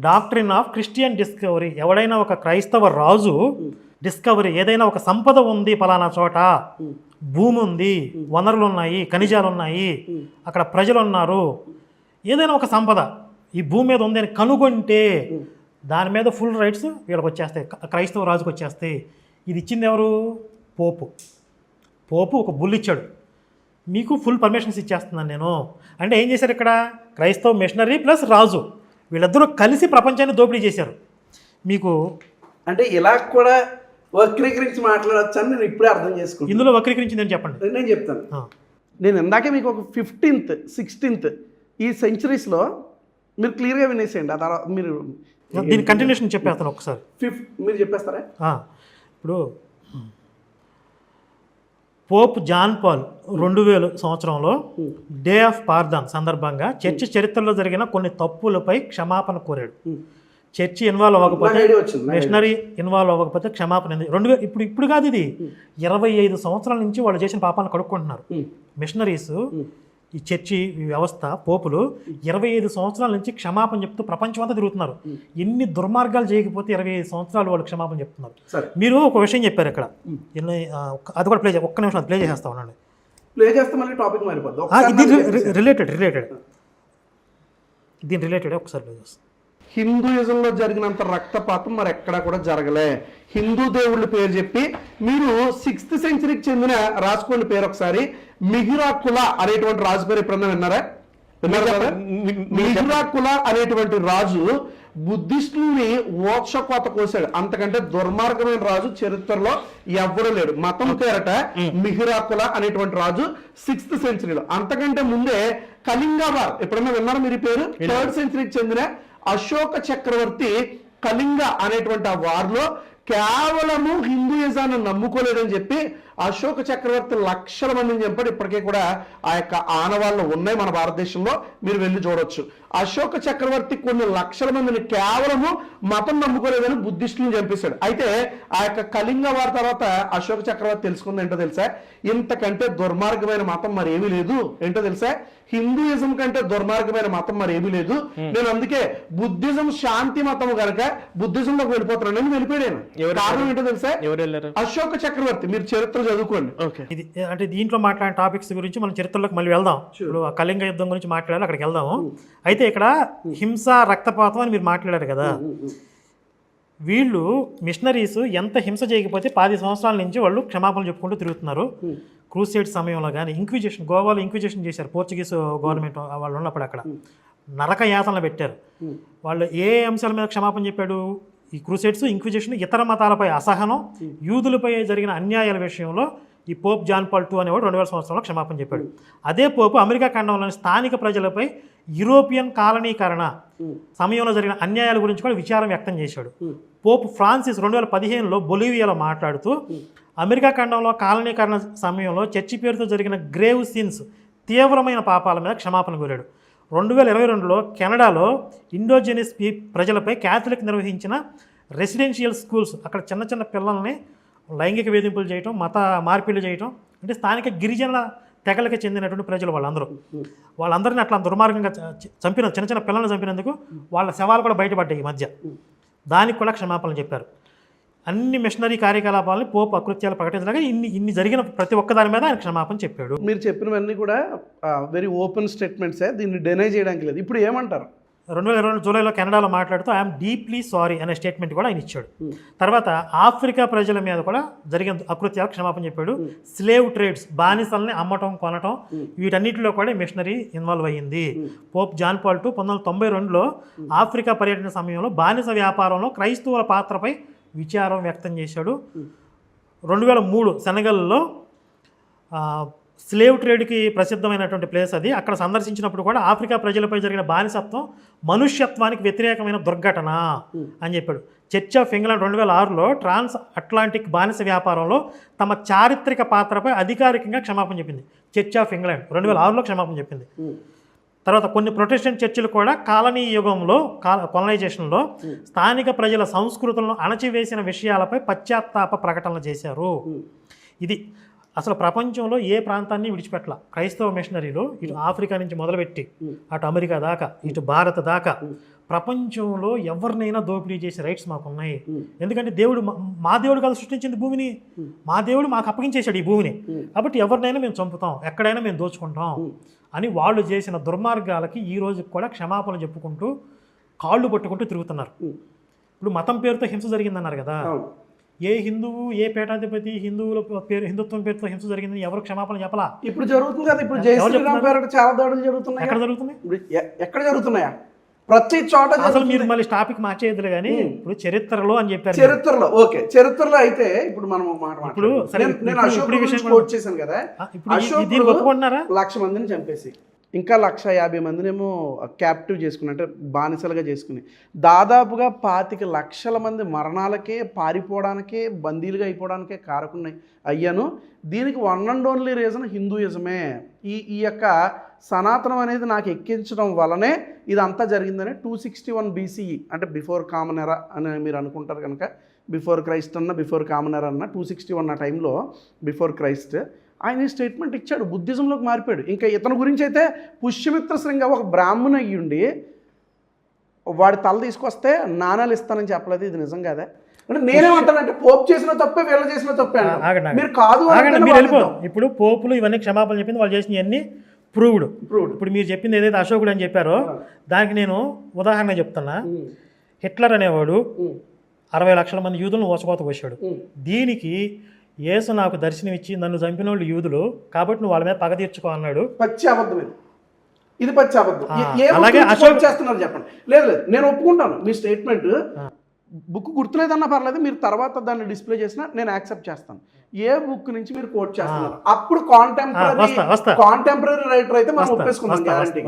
Doctrine of Christian discovery. ఎవడైనా ఒక క్రైస్తవ రాజు డిస్కవరీ, ఏదైనా ఒక సంపద ఉంది పలానా చోట, భూమి ఉంది, వనరులు ఉన్నాయి, ఖనిజాలు ఉన్నాయి, అక్కడ ప్రజలు ఉన్నారు, ఏదైనా ఒక సంపద ఈ భూమి మీద ఉంది అని కనుగొంటే దాని మీద ఫుల్ రైట్స్ వీళ్ళకి వచ్చేస్తాయి, క్రైస్తవ రాజుకి వచ్చేస్తాయి. ఇది ఇచ్చింది ఎవరు? పోపు ఒక బుల్ ఇచ్చాడు, మీకు ఫుల్ పర్మిషన్స్ ఇచ్చేస్తున్నాను నేను అంటే. ఏం చేశారు ఇక్కడ? క్రైస్తవ మిషనరీ ప్లస్ రాజు వీళ్ళిద్దరూ కలిసి ప్రపంచాన్ని దోపిడీ చేశారు. మీకు అంటే ఇలా కూడా వక్రీకరించి మాట్లాడచ్చు అని నేను ఇప్పుడే అర్థం చేసుకుంటాను. ఇందులో వక్రీకరించింది అని చెప్పండి. నేను చెప్తాను. నేను ఇందాకే మీకు ఒక 15th 16th ఈ సెంచరీస్లో మీరు క్లియర్గా వినేసేయండి. ఆ తర్వాత మీరు దీని కంటిన్యూషన్ చెప్పేస్తాను ఒకసారి. మీరు చెప్పేస్తారా? ఇప్పుడు పోప్ జాన్ పాల్ 2000 సంవత్సరంలో డే ఆఫ్ పార్దాన్ సందర్భంగా చర్చి చరిత్రలో జరిగిన కొన్ని తప్పులపై క్షమాపణ కోరాడు. చర్చి ఇన్వాల్వ్ అవ్వకపోతే, మిషనరీ ఇన్వాల్వ్ అవ్వకపోతే క్షమాపణ. 2000 ఇప్పుడు కాదు, ఇది 25 సంవత్సరాల నుంచి వాళ్ళు చేసిన పాపాలను కడుక్కుంటున్నారు. మిషనరీస్, ఈ చర్చి వ్యవస్థ, పోపులు 25 సంవత్సరాల నుంచి క్షమాపణ చెప్తూ ప్రపంచం అంతా తిరుగుతున్నారు. ఎన్ని దుర్మార్గాలు చేయకపోతే 25 సంవత్సరాలు వాళ్ళు క్షమాపణ చెప్తున్నారు. మీరు ఒక విషయం చెప్పారు ఇక్కడ, అది కూడా ఒక్క నిమిషం అది ప్లే చేసేస్తా ఉండండి. ప్లే చేస్తే మళ్ళీ టాపిక్ మారిపోద్ది. రిలేటెడ్ దీని రిలేటెడ్ ఒకసారి ప్లే చేస్తాం. హిందూయిజంలో జరిగినంత రక్తపాతం మరి ఎక్కడా కూడా జరగలే. హిందూ దేవుళ్ళ పేరు చెప్పి మీరు 6th సెంచరీకి చెందిన రాసుకోండి పేరు ఒకసారి. మిహిరాకుల అనేటువంటి రాజు పేరు ఎప్పుడన్నా విన్నారా? మిహిరాకుల అనేటువంటి రాజు బుద్ధిస్టుల్ని మోక్షకోత కోసాడు. అంతకంటే దుర్మార్గమైన రాజు చరిత్రలో ఎవ్వరూ లేడు. మతం పేరట మిహిరాకుల అనేటువంటి రాజు 6th సెంచరీలో. అంతకంటే ముందే కళింగవార్ ఎప్పుడన్నా విన్నారా మీరు ఈ పేరు? 3rd సెంచరీకి చెందిన అశోక చక్రవర్తి కళింగ అనేటువంటి ఆ వార్లో కేవలము హిందూయిజాన్ని నమ్ముకోలేదని చెప్పి అశోక చక్రవర్తి లక్షల మందిని చంపాడు. ఇప్పటికే కూడా ఆ యొక్క ఆనవాళ్ళు ఉన్నాయి మన భారతదేశంలో, మీరు వెళ్ళి చూడొచ్చు. అశోక చక్రవర్తి కొన్ని లక్షల మందిని కేవలము మతం నమ్ముకోలేదని బుద్ధిస్టులను చంపేశాడు. అయితే ఆ యొక్క కళింగ వారి తర్వాత అశోక చక్రవర్తి తెలుసుకుంది ఏంటో తెలుసా? ఇంతకంటే దుర్మార్గమైన మతం మరి ఏమీ లేదు. ఏంటో తెలుసా? హిందూయిజం కంటే దుర్మార్గమైన మతం మరి ఏమీ లేదు. నేను అందుకే బుద్ధిజం శాంతి మతం కనుక బుద్ధిజంలోకి వెళ్ళిపోతున్నాను నేను వెళ్ళిపోయాను. కారణం ఏంటో తెలుసా? అశోక చక్రవర్తి. మీరు చరిత్ర చదువుకోండి. ఇది అంటే దీంట్లో మాట్లాడిన టాపిక్స్ గురించి మనం చరిత్రలోకి మళ్ళీ వెళ్దాం. ఇప్పుడు కళింగ యుద్ధం గురించి మాట్లాడాలి, అక్కడికి వెళ్దాము. అయితే ఇక్కడ హింస, రక్తపాతం అని మీరు మాట్లాడారు కదా. వీళ్ళు మిషనరీస్ ఎంత హింస చేయకపోతే 10 సంవత్సరాల నుంచి వాళ్ళు క్షమాపణలు చెప్పుకుంటూ తిరుగుతున్నారు. క్రూసేడ్ సమయంలో కానీ ఇంక్విజిషన్, గోవాలో ఇంక్విజిషన్ చేశారు. పోర్చుగీస్ గవర్నమెంట్ వాళ్ళు ఉన్నప్పుడు అక్కడ నరక యాతనలు పెట్టారు. వాళ్ళు ఏ అంశాల మీద క్షమాపణ చెప్పాడు? ఈ క్రూసేడ్స్, ఇంక్విజిషన్, ఇతర మతాలపై అసహనం, యూదులపై జరిగిన అన్యాయాల విషయంలో ఈ పోప్ జాన్ పాల్ II అనేవాడు 2000 సంవత్సరంలో క్షమాపణ చెప్పాడు. అదే పోపు అమెరికా ఖండంలోని స్థానిక ప్రజలపై యూరోపియన్ కాలనీకరణ సమయంలో జరిగిన అన్యాయాల గురించి కూడా విచారం వ్యక్తం చేశాడు. పోప్ ఫ్రాన్సిస్ 2015లో బొలీవియాలో మాట్లాడుతూ అమెరికా ఖండంలో కాలనీకరణ సమయంలో చర్చి పేరుతో జరిగిన గ్రేవ్ సిన్స్, తీవ్రమైన పాపాల మీద క్షమాపణ కోరాడు. 2022లో కెనడాలో ఇండోజెనిస్ ప్రజలపై క్యాథలిక్ నిర్వహించిన రెసిడెన్షియల్ స్కూల్స్, అక్కడ చిన్న చిన్న పిల్లల్ని లైంగిక వేధింపులు చేయటం, మత మార్పిడి చేయటం, అంటే స్థానిక గిరిజన తెగలకి చెందినటువంటి ప్రజలు వాళ్ళందరినీ అట్లా దుర్మార్గంగా చంపిన చిన్న చిన్న పిల్లల్ని చంపినందుకు వాళ్ళ శవాలు కూడా బయటపడ్డాయి ఈ మధ్య. దానికి కూడా క్షమాపణలు చెప్పారు. అన్ని మిషనరీ కార్యకలాపాలని పోపు అకృత్యాలు ప్రకటించగా ఇన్ని జరిగిన ప్రతి ఒక్క దాని మీద ఆయన క్షమాపణ చెప్పాడు. మీరు చెప్పినవన్నీ కూడా వెరీ ఓపెన్ స్టేట్మెంట్సే, దీన్ని డెనై చేయడానికి లేదు. ఇప్పుడు ఏమంటారు? 2022 జూలైలో కెనడాలో మాట్లాడుతూ ఐఎమ్ డీప్లీ సారీ అనే స్టేట్మెంట్ కూడా ఆయన ఇచ్చాడు. తర్వాత ఆఫ్రికా ప్రజల మీద కూడా జరిగిన అకృత్యాలకు క్షమాపణ చెప్పాడు. స్లేవ్ ట్రేడ్స్, బానిసల్ని అమ్మటం, కొనటం, వీటన్నిటిలో కూడా మిషనరీ ఇన్వాల్వ్ అయ్యింది. పోప్ జాన్ పాల్ II 1992లో ఆఫ్రికా పర్యటన సమయంలో బానిస వ్యాపారంలో క్రైస్తవుల పాత్రపై విచారం వ్యక్తం చేశాడు. 2003 సెనగల్లో స్లేవ్ ట్రేడ్కి ప్రసిద్ధమైనటువంటి ప్లేస్ అది. అక్కడ సందర్శించినప్పుడు కూడా ఆఫ్రికా ప్రజలపై జరిగిన బానిసత్వం మనుష్యత్వానికి వ్యతిరేకమైన దుర్ఘటన అని చెప్పాడు. చర్చ్ ఆఫ్ ఇంగ్లాండ్ 2006లో ట్రాన్స్ అట్లాంటిక్ బానిస వ్యాపారంలో తమ చారిత్రక పాత్రపై అధికారికంగా క్షమాపణ చెప్పింది. చర్చ్ ఆఫ్ ఇంగ్లాండ్ 2006లో క్షమాపణ చెప్పింది. తర్వాత కొన్ని ప్రొటెస్టెంట్ చర్చిలు కూడా కాలనీ యుగంలో కొలనైజేషన్లో స్థానిక ప్రజల సంస్కృతులను అణచివేసిన విషయాలపై పశ్చాత్తాప ప్రకటనలు చేశారు. ఇది అసలు ప్రపంచంలో ఏ ప్రాంతాన్ని విడిచిపెట్టాల క్రైస్తవ మిషనరీలు. ఇటు ఆఫ్రికా నుంచి మొదలుపెట్టి అటు అమెరికా దాకా, ఇటు భారత్ దాకా ప్రపంచంలో ఎవరినైనా దోపిడీ చేసే రైట్స్ మాకు ఉన్నాయి. ఎందుకంటే దేవుడు మా దేవుడు కాదు సృష్టించింది భూమిని, మా దేవుడు మాకు అప్పగించేశాడు ఈ భూమిని. కాబట్టి ఎవరినైనా మేము చంపుతాం, ఎక్కడైనా మేము దోచుకుంటాం అని వాళ్ళు చేసిన దుర్మార్గాలకి ఈ రోజు కూడా క్షమాపణ చెప్పుకుంటూ కాళ్ళు పట్టుకుంటూ తిరుగుతున్నారు. ఇప్పుడు మతం పేరుతో హింస జరిగిందన్నారు కదా, ఏ హిందువు ఏ పీఠాధిపతి హిందువుల పేరు హిందుత్వం పేరుతో హింస జరిగిందని ఎవరు క్షమాపణ చెప్పలా. ఇప్పుడు జరుగుతుంది కదా, ఇప్పుడు జై శ్రీరామ్ పేరిట చాలా దాడులు జరుగుతున్నాయి. ఎక్కడ జరుగుతున్నాయి? ఎక్కడ జరుగుతున్నాయా? ప్రతి చోట. అసలు మీరు మళ్ళీ టాపిక్ మార్చేయద్దులే కానీ ఇప్పుడు చరిత్రలో అని చెప్పారు. చరిత్రలో ఓకే, చరిత్రలో అయితే ఇప్పుడు మనం ఇప్పుడు నేను అశోక్ గురించి కోట్ చేశాను కదా, దీన్ని ఒప్పుకుంటున్నారా? 1,00,000 మందిని చంపేసి ఇంకా 150,000 మందినేమో క్యాప్టివ్ చేసుకుని, అంటే బానిసలుగా చేసుకుని, దాదాపుగా 25,00,000 మంది మరణాలకే, పారిపోవడానికే, బందీలుగా అయిపోవడానికే కారకున్నాయి అయ్యాను. దీనికి వన్ అండ్ ఓన్లీ రీజన్ హిందూయిజమే. ఈ యొక్క సనాతనం అనేది నాకు ఎక్కించడం వల్లనే ఇదంతా జరిగిందని 261 BCE, అంటే బిఫోర్ కామన్ ఎరా అని మీరు అనుకుంటారు కనుక, బిఫోర్ క్రైస్ట్ అన్న బిఫోర్ కామన్ ఎరా అన్న 261 ఆ టైంలో బిఫోర్ క్రైస్ట్ ఆయన స్టేట్మెంట్ ఇచ్చాడు, బుద్ధిజంలోకి మారిపోయాడు. ఇంకా ఇతని గురించి అయితే పుష్యమిత్ర శృంగ ఒక బ్రాహ్మణ అయ్యుండి వాడి తల తీసుకొస్తే నాణాలు ఇస్తానని చెప్పలేదు. ఇది నిజం కాదా? అంటే నేనేమంటానంటే పోప్ చేసిన తప్పే వీళ్ళు చేసిన తప్పే మీరు కాదు. ఇప్పుడు పోపులు ఇవన్నీ క్షమాపణ చెప్పింది, వాళ్ళు చేసిన అన్ని ప్రూవ్డ్. ఇప్పుడు మీరు చెప్పింది ఏదైతే అశోకుడు అని చెప్పారో దానికి నేను ఉదాహరణ చెప్తున్నా. హిట్లర్ అనేవాడు 60 లక్షల మంది యూదులను ఓచకోత పోసాడు. దీనికి యేసు నాకు దర్శనం ఇచ్చి నన్ను చంపిన వాళ్ళు యూదులు కాబట్టి నువ్వు వాళ్ళ మీద పగ తీర్చుకో అన్నాడు. పచ్చి అబద్ధం ఇది పచ్చి అబద్ధం. అలాగే అశోక్ చేస్తున్నారు చెప్పండి. లేదు లేదు, నేను ఒప్పుకుంటాను మీ స్టేట్మెంట్. బుక్ గుర్తులేదన్నా పర్లేదు, మీరు తర్వాత దాన్ని డిస్ప్లే చేసినా నేను యాక్సెప్ట్ చేస్తాను. ఏ బుక్ నుంచి మీరు కోట్ చేస్తున్నారు? అప్పుడు కాంటెంపరీ రైటర్ అయితే మనం ఒప్పేసుకుందాం గ్యారంటీ.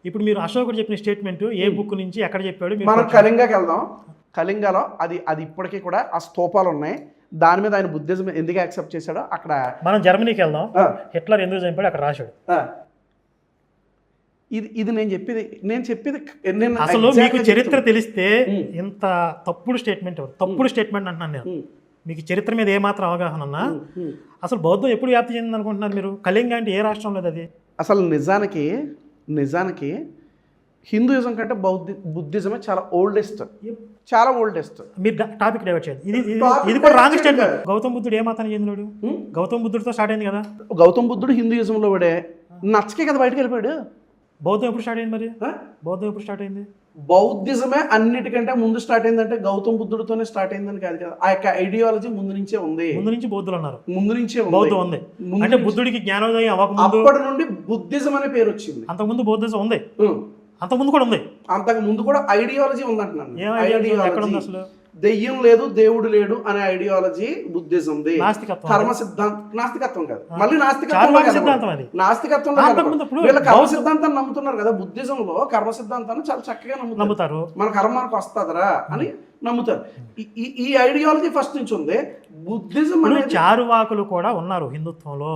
ఇప్పుడు మీరు అశోకుడు చెప్పిన స్టేట్మెంట్ ఏ బుక్ నుంచి ఎక్కడ చెప్పాడు? మనం కళింగకి వెళ్దాం. కళింగలో అది ఇప్పటికీ కూడా ఆ స్తూపాలు ఉన్నాయి. దాని మీద ఆయన బుద్ధిజం ఎందుకు యాక్సెప్ట్ చేశాడో అక్కడ. మనం జర్మనీకి వెళ్దాం, హిట్లర్ ఎందుకు చంపాడు అక్కడ రాశాడు. ఇది నేను చెప్పేది అసలు మీకు చరిత్ర తెలిస్తే ఇంత తప్పుడు స్టేట్మెంట్ అంటున్నాను నేను. మీకు చరిత్ర మీద ఏమాత్రం అవగాహన ఉన్నా అసలు బౌద్ధం ఎప్పుడు వ్యాప్తి చెందింది అనుకుంటున్నారు మీరు? కళింగ అంటే ఏ రాష్ట్రం లేదు అది. అసలు నిజానికి హిందూయిజం కంటే బుద్ధిజమే చాలా ఓల్డెస్ట్. మీరు టాపిక్ డైవర్ట్ చేయాలి. ఇది కూడా రాంగ్ స్టేట్మెంట్. గౌతమ్ బుద్ధుడు ఏ మతానికి చెందినాడు? గౌతమ్ బుద్ధుడితో స్టార్ట్ అయింది కదా. గౌతమ్ బుద్ధుడు హిందూయిజంలో పడే నచ్చకే కదా బయటకు వెళ్ళిపోయాడు. బౌద్ధం ఎప్పుడు స్టార్ట్ అయింది? మరి బౌద్ధం ఎప్పుడు స్టార్ట్ అయింది? బౌద్ధిజమే అన్నిటికంటే ముందు స్టార్ట్ అయిందంటే గౌతమ్ బుద్ధుడితోనే స్టార్ట్ అయిందని కాదు కదా. ఆ యొక్క ఐడియాలజీ ముందు నుంచే ఉంది. ముందు నుంచి బౌద్ధులు అన్నారు. ముందు నుంచే బౌద్ధం ఉంది. అంటే బుద్ధుడికి జ్ఞానోదయం అవ్వకముందు అప్పటి నుండి బుద్ధిజం అనే పేరు వచ్చింది. అంతకుముందు బౌద్ధిజం ఉంది, అంతకుముందు కూడా ఉంది. అంతకు ముందు కూడా ఐడియాలజీ ఉందంటున్నాను. ఎక్కడ ఉంది అసలు? దెయ్యం లేదు, దేవుడు లేడు అనే ఐడియాలజీ బుద్ధిజం. కర్మ సిద్ధాంతం, నాస్తికత్వం కాదు, మళ్ళీ నాస్తికత్వం. వీళ్ళ కర్మ సిద్ధాంతాన్ని నమ్ముతున్నారు కదా. బుద్ధిజంలో కర్మ సిద్ధాంతాన్ని చాలా చక్కగా నమ్ముతారు. మన కర్మ మనకు వస్తుందరా అని నమ్ముతారు. ఈ ఐడియాలజీ ఫస్ట్ నుంచి ఉంది. బుద్ధిజం చారువాకులు కూడా ఉన్నారు హిందుత్వంలో,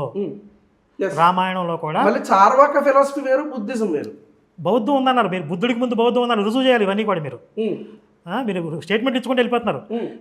రామాయణంలో కూడా. మళ్ళీ చార్వాక ఫిలాసఫీ వేరు, బుద్ధిజం వేరు. బౌద్ధం ఉందన్నారు మీరు. బుద్ధుడికి ముందు బౌద్ధం ఉందన్నారు, రుజువు చేయాలి ఇవన్నీ కూడా. మీరు స్టేట్మెంట్ ఇచ్చుకుంటూ వెళ్ళిపోతున్నారు.